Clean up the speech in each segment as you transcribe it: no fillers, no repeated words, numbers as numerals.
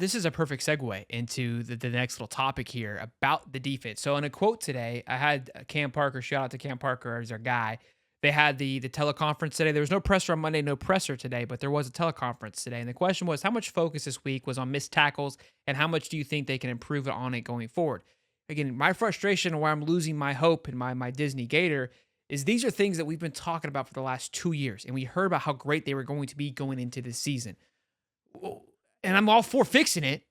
this is a perfect segue into the next little topic here about the defense. So in a quote today, I had Cam Parker, shout out to Cam Parker, as our guy. They had the teleconference today. There was no presser on Monday, no presser today, but there was a teleconference today. And the question was, how much focus this week was on missed tackles, and how much do you think they can improve on it going forward? Again, my frustration where I'm losing my hope in my Disney Gator is these are things that we've been talking about for the last 2 years, and we heard about how great they were going to be going into this season. And I'm all for fixing it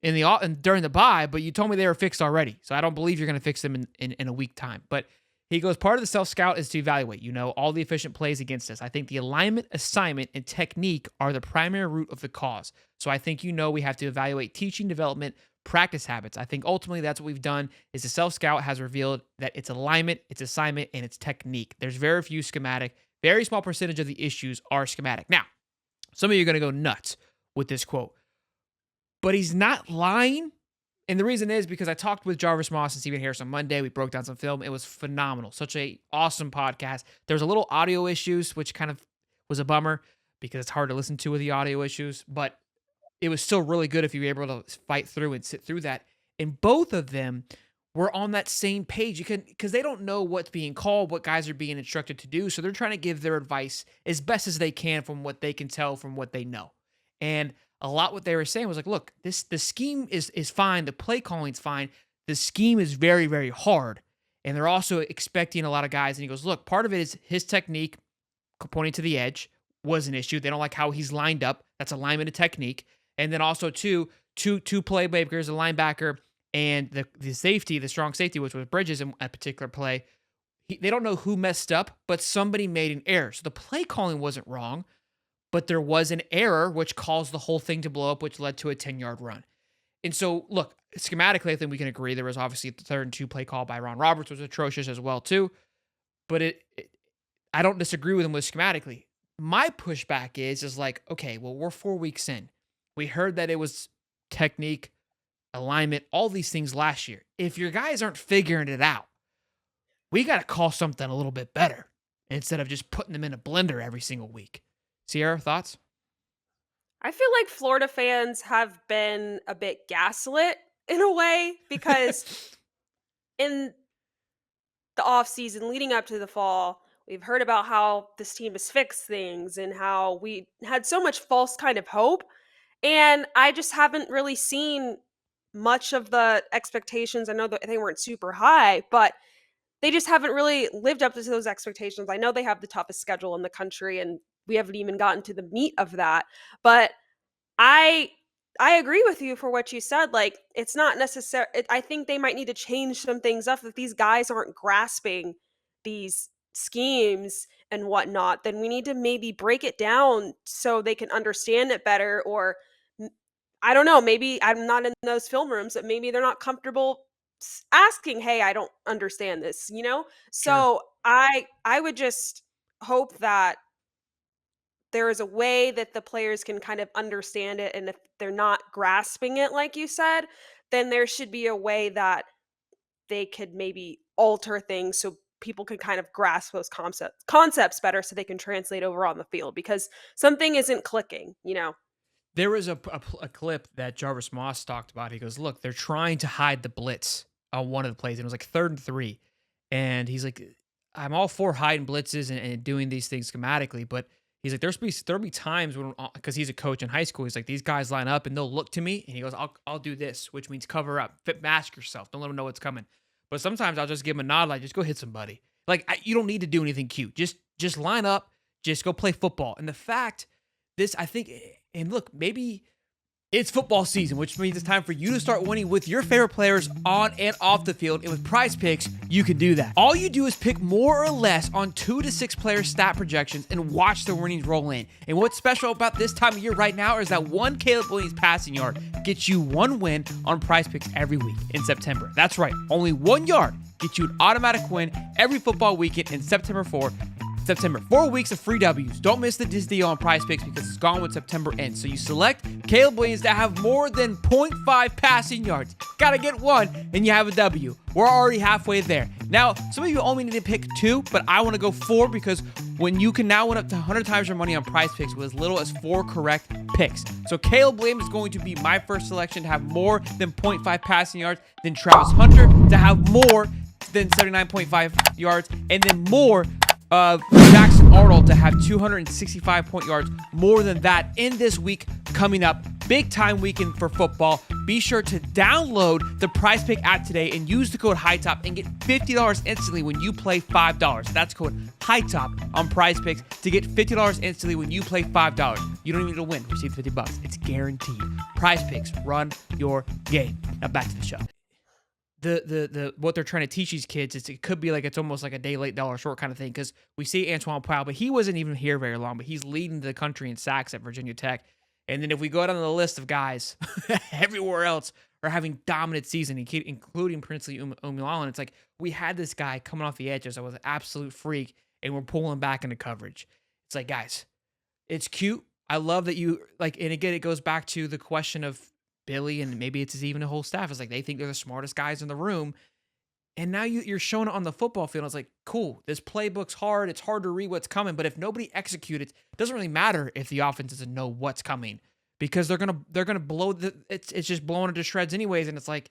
during the bye, but you told me they were fixed already. So I don't believe you're going to fix them in a week time. But he goes, part of the self-scout is to evaluate, all the efficient plays against us. I think the alignment, assignment, and technique are the primary root of the cause. So I think we have to evaluate teaching, development, practice habits. I think ultimately that's what we've done is the self-scout has revealed that it's alignment, it's assignment, and it's technique. There's very few schematic. Very small percentage of the issues are schematic. Now, some of you are going to go nuts with this quote, but he's not lying. And the reason is because I talked with Jarvis Moss and Stephen Harris on Monday. We broke down some film. It was phenomenal. Such a awesome podcast. There was a little audio issues, which kind of was a bummer because it's hard to listen to with the audio issues, but it was still really good if you were able to fight through and sit through that. And both of them were on that same page. Because they don't know what's being called, what guys are being instructed to do. So they're trying to give their advice as best as they can from what they can tell from what they know. And a lot what they were saying was like, look, the scheme is fine. The play calling's fine. The scheme is very, very hard. And they're also expecting a lot of guys. And he goes, look, part of it is his technique pointing to the edge was an issue. They don't like how he's lined up. That's alignment and technique. And then also two playmakers, a linebacker and the safety, the strong safety, which was Bridges in a particular play. They don't know who messed up, but somebody made an error. So the play calling wasn't wrong, but there was an error which caused the whole thing to blow up, which led to a 10-yard run. And so, look, schematically, I think we can agree there was obviously the 3rd and 2 play call by Ron Roberts was atrocious as well, too. But I don't disagree with him with schematically. My pushback is like, okay, well, we're 4 weeks in. We heard that it was technique, alignment, all these things last year. If your guys aren't figuring it out, we got to call something a little bit better instead of just putting them in a blender every single week. Sierra, thoughts? I feel like Florida fans have been a bit gaslit in a way because in the offseason leading up to the fall, we've heard about how this team has fixed things and how we had so much false kind of hope. And I just haven't really seen much of the expectations. I know that they weren't super high, but they just haven't really lived up to those expectations. I know they have the toughest schedule in the country, and we haven't even gotten to the meat of that. But I agree with you for what you said. Like, it's not necessary. I think they might need to change some things up. If these guys aren't grasping these schemes and whatnot, then we need to maybe break it down so they can understand it better. Or I don't know, maybe I'm not in those film rooms, but maybe they're not comfortable asking, hey, I don't understand this, Sure. So I would just hope that there is a way that the players can kind of understand it. And if they're not grasping it, like you said, then there should be a way that they could maybe alter things so people can kind of grasp those concepts better so they can translate over on the field because something isn't clicking. There was a clip that Jarvis Moss talked about. He goes, look, they're trying to hide the blitz on one of the plays. And it was like 3rd and 3. And he's like, I'm all for hiding blitzes and doing these things schematically, but he's like, there'll be times when, because he's a coach in high school, he's like, these guys line up and they'll look to me and he goes, I'll do this, which means cover up, mask yourself. Don't let them know what's coming. But sometimes I'll just give him a nod, like, just go hit somebody. Like, you don't need to do anything cute. Just line up, just go play football. And the fact, I think, and look, maybe it's football season, which means it's time for you to start winning with your favorite players on and off the field. And with PrizePicks, you can do that. All you do is pick more or less on 2 to 6 player stat projections and watch the winnings roll in. And what's special about this time of year right now is that one Caleb Williams passing yard gets you 1 win on PrizePicks every week in September. That's right, only 1 yard gets you an automatic win every football weekend in September 4. 4 weeks of free W's. Don't miss the Disney on PrizePicks because it's gone when September ends. So you select Caleb Williams to have more than 0.5 passing yards. Gotta get 1 and you have a W. We're already halfway there. Now, some of you only need to pick 2, but I want to go 4 because when you can now win up to 100 times your money on PrizePicks with as little as 4 correct picks. So Caleb Williams is going to be my first selection to have more than 0.5 passing yards, then Travis Hunter to have more than 79.5 yards, and then more of Jackson Arnold to have 265 point yards, more than that in this week coming up. Big time weekend for football. Be sure to download the PrizePick app today and use the code Hightop and get $50 instantly when you play $5. That's code Hightop on PrizePicks to get $50 instantly when you play $5. You don't even need to win. Receive $50. It's guaranteed. PrizePicks, run your game. Now back to the show. The what they're trying to teach these kids is it could be like it's almost like a day late, dollar short kind of thing, because we see Antoine Powell, but he wasn't even here very long, but he's leading the country in sacks at Virginia Tech. And then if we go down the list of guys everywhere else are having dominant season, including Princely Umulala, it's like we had this guy coming off the edges that was an absolute freak, and we're pulling back into coverage. It's like, guys, it's cute. I love that you like, and again, it goes back to the question of Billy, and maybe it's even a whole staff. It's like they think they're the smartest guys in the room. And now you're showing it on the football field. It's like, cool, this playbook's hard. It's hard to read what's coming. But if nobody executes, it doesn't really matter if the offense doesn't know what's coming, because they're gonna blow it's just blowing it to shreds anyways. And it's like,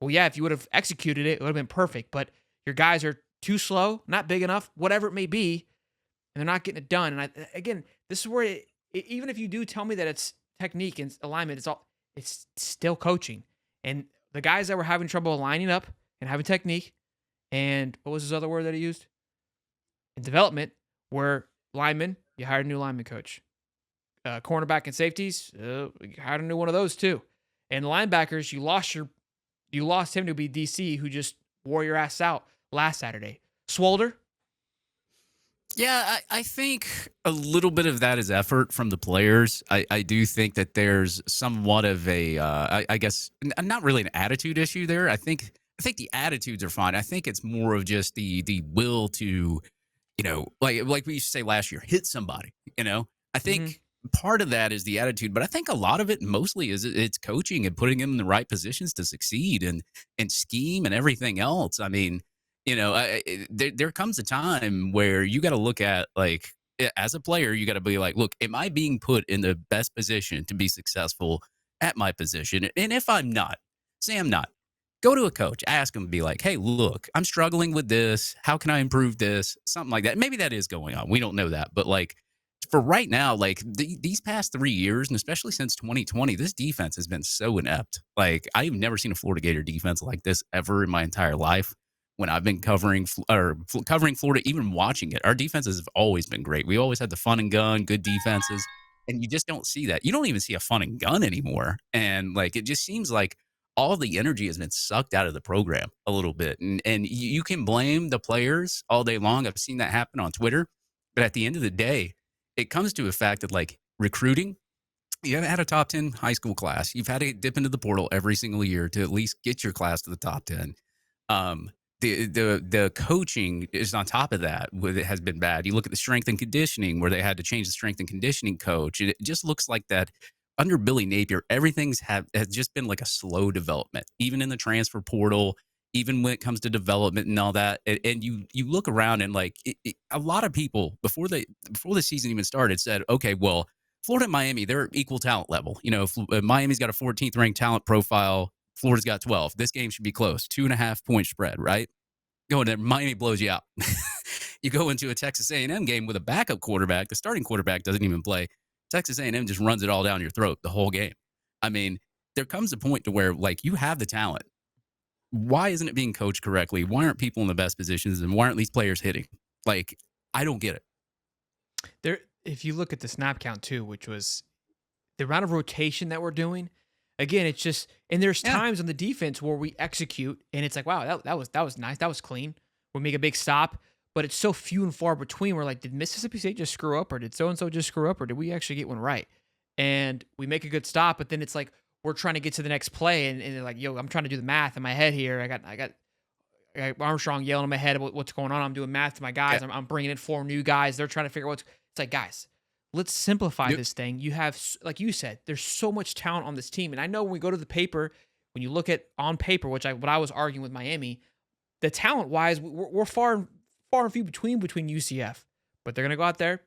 well, yeah, if you would have executed it, it would have been perfect. But your guys are too slow, not big enough, whatever it may be, and they're not getting it done. And again, this is where even if you do tell me that it's technique and alignment, it's still coaching. And the guys that were having trouble lining up and having technique, and what was his other word that he used? In development, were linemen. You hired a new lineman coach. Cornerback and safeties, you hired a new one of those too. And linebackers, you lost him to be DC, who just wore your ass out last Saturday. Swolder. Yeah, I think a little bit of that is effort from the players. I do think that there's somewhat of a, I guess, not really an attitude issue there. I think the attitudes are fine. I think it's more of just the will to, like we used to say last year, hit somebody. I think part of that is the attitude, but I think a lot of it mostly is it's coaching and putting them in the right positions to succeed and scheme and everything else. I mean, there comes a time where you got to look at, like, as a player, you got to be like, look, am I being put in the best position to be successful at my position? And if I'm not, say I'm not, go to a coach, ask him, be like, hey, look, I'm struggling with this. How can I improve this? Something like that. Maybe that is going on. We don't know that. But like, for right now, like these past 3 years, and especially since 2020, this defense has been so inept. Like, I've never seen a Florida Gator defense like this ever in my entire life. When I've been covering Florida, even watching it, our defenses have always been great. We always had the fun and gun, good defenses, and you just don't see that. You don't even see a fun and gun anymore. And like, it just seems like all the energy has been sucked out of the program a little bit. And you can blame the players all day long. I've seen that happen on Twitter. But at the end of the day, it comes to a fact that, like, recruiting, you haven't had a top 10 high school class. You've had to dip into the portal every single year to at least get your class to the top 10. The coaching is on top of that. It has been bad. You look at the strength and conditioning, where they had to change the strength and conditioning coach. And it just looks like that under Billy Napier, everything's has just been like a slow development, even in the transfer portal, even when it comes to development and all that. And you look around and, like, a lot of people before the season even started said, okay, well, Florida and Miami, they're equal talent level. Miami's got a 14th ranked talent profile. Florida's got 12. This game should be close. 2.5 point spread, right? Go in there, Miami blows you out. You go into a Texas A&M game with a backup quarterback. The starting quarterback doesn't even play. Texas A&M just runs it all down your throat the whole game. I mean, there comes a point to where, like, you have the talent. Why isn't it being coached correctly? Why aren't people in the best positions, and why aren't these players hitting? Like, I don't get it. If you look at the snap count too, which was the amount of rotation that we're doing, again, it's just, and there's times on the defense where we execute and it's like, wow, that was nice. That was clean. We make a big stop, but it's so few and far between. We're like, did Mississippi State just screw up, or did so-and-so just screw up, or did we actually get one right? And we make a good stop, but then it's like, we're trying to get to the next play. And they're like, yo, I'm trying to do the math in my head here. I got Armstrong yelling in my head about what's going on. I'm doing math to my guys. I'm bringing in 4 new guys. They're trying to figure out it's like, guys, let's simplify this thing. You have, like you said, there's so much talent on this team. And I know when we go to the paper, when you look at on paper, what I was arguing with Miami, the talent wise, we're far and few between UCF, but they're gonna go out there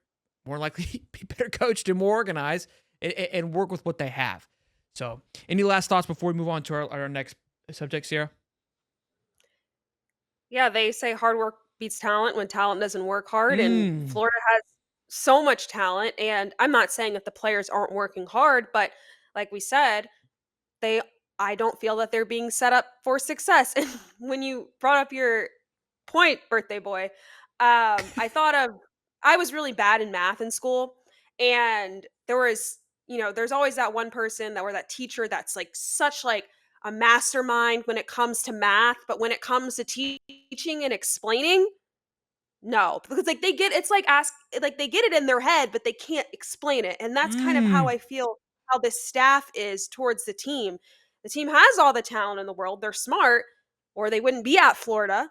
more likely be better coached and more organized and work with what they have. So, any last thoughts before we move on to our next subject, Sierra? Yeah, they say hard work beats talent when talent doesn't work hard, and Mm. Florida has so much talent. And I'm not saying that the players aren't working hard, but like we said, they I don't feel that they're being set up for success. And when you brought up your point, birthday boy, I thought of I was really bad in math in school, and there's always that one person that teacher that's like such like a mastermind when it comes to math, but when it comes to teaching and explaining, no, because, like, they get it in their head, but they can't explain it, and that's kind of how Mm. I feel how the staff is towards the team. The team has all the talent in the world, they're smart, or they wouldn't be at Florida,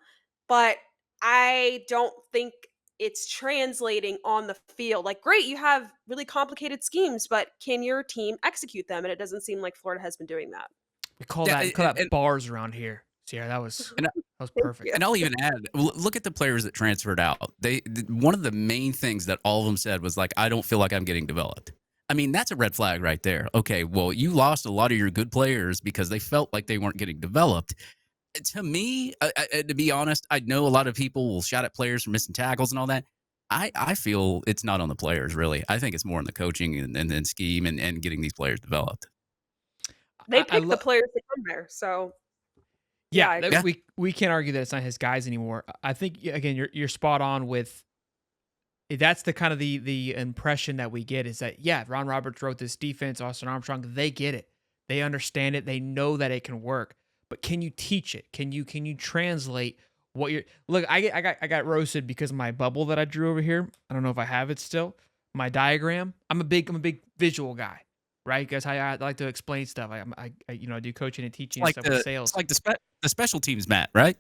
but I don't think it's translating on the field. Like, great, you have really complicated schemes, but can your team execute them? And it doesn't seem like Florida has been doing that. Yeah, We call that bars around here. Sierra, and that was Thank you. perfect. And I'll even add, look at the players that transferred out. One of the main things that all of them said was like, I don't feel like I'm getting developed. I mean, that's a red flag right there. Okay, well, you lost a lot of your good players because they felt like they weren't getting developed. To me, to be honest, I know a lot of people will shout at players for missing tackles and all that. I feel it's not on the players, really. I think it's more on the coaching and scheme and getting these players developed. They I pick the love. players to come there, so, yeah, Yeah, I Yeah. agree. we can't argue that it's not his guys anymore. I think again, you're spot on with that's the kind of the impression that we get is that yeah, Ron Roberts wrote this defense, Austin Armstrong, they get it. They understand it. They know that it can work. But can you teach it? Can you translate what you're look, I got roasted because of my bubble that I drew over here. I don't know if I have it still. My diagram. I'm a big visual guy. Right? Because I like to explain stuff. I do coaching and It's teaching and like stuff with it's sales. like the special teams, Matt, right?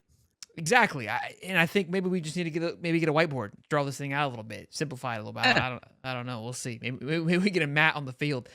Exactly. I think maybe we just need to get a whiteboard, draw this thing out a little bit, simplify it a little bit. Yeah. I don't know. We'll see. Maybe we get a mat on the field.